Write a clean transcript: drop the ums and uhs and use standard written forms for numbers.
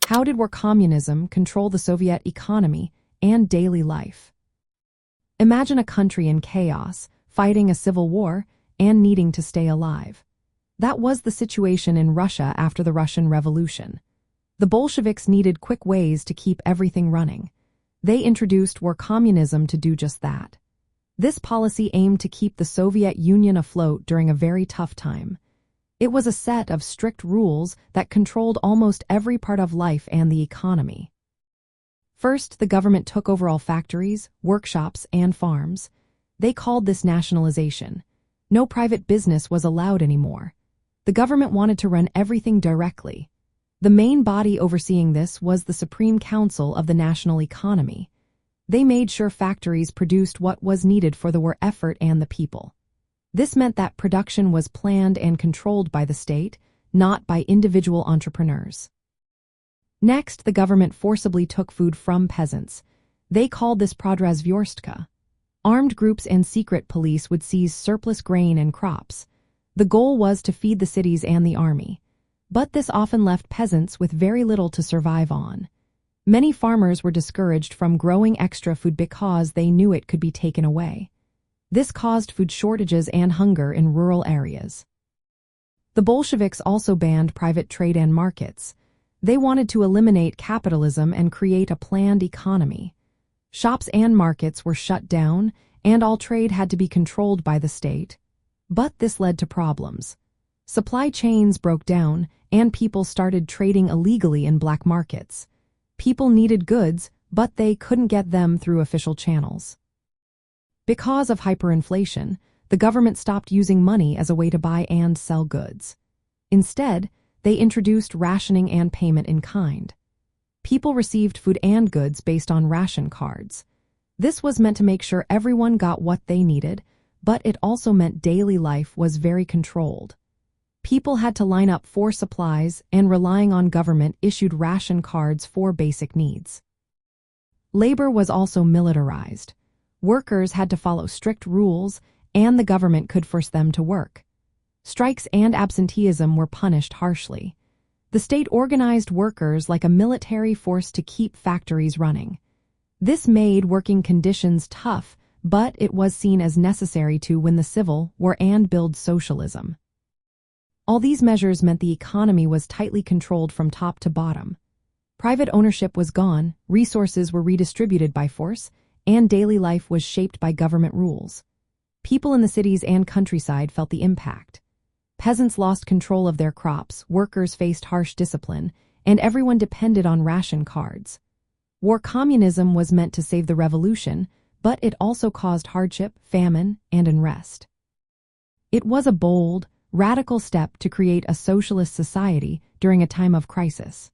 How did war communism control the Soviet economy and daily life? Imagine a country in chaos, fighting a civil war, and needing to stay alive. That was the situation in Russia after the Russian Revolution. The Bolsheviks needed quick ways to keep everything running. They introduced war communism to do just that. This policy aimed to keep the Soviet Union afloat during a very tough time. It was a set of strict rules that controlled almost every part of life and the economy. First, the government took over all factories, workshops, and farms. They called this nationalization. No private business was allowed anymore. The government wanted to run everything directly. The main body overseeing this was the Supreme Council of the National Economy. They made sure factories produced what was needed for the war effort and the people. This meant that production was planned and controlled by the state, not by individual entrepreneurs. Next, the government forcibly took food from peasants. They called this продразверстка. Armed groups and secret police would seize surplus grain and crops. The goal was to feed the cities and the army. But this often left peasants with very little to survive on. Many farmers were discouraged from growing extra food because they knew it could be taken away. This caused food shortages and hunger in rural areas. The Bolsheviks also banned private trade and markets. They wanted to eliminate capitalism and create a planned economy. Shops and markets were shut down, and all trade had to be controlled by the state. But this led to problems. Supply chains broke down, and people started trading illegally in black markets. People needed goods, but they couldn't get them through official channels. Because of hyperinflation, the government stopped using money as a way to buy and sell goods. Instead, they introduced rationing and payment in kind. People received food and goods based on ration cards. This was meant to make sure everyone got what they needed, but it also meant daily life was very controlled. People had to line up for supplies and relying on government-issued ration cards for basic needs. Labor was also militarized. Workers had to follow strict rules, and the government could force them to work. Strikes and absenteeism were punished harshly. The state organized workers like a military force to keep factories running. This made working conditions tough, but it was seen as necessary to win the civil war and build socialism. All these measures meant the economy was tightly controlled from top to bottom. Private ownership was gone, resources were redistributed by force, and daily life was shaped by government rules. People in the cities and countryside felt the impact. Peasants lost control of their crops, workers faced harsh discipline, and everyone depended on ration cards. War communism was meant to save the revolution, but it also caused hardship, famine, and unrest. It was a bold, radical step to create a socialist society during a time of crisis.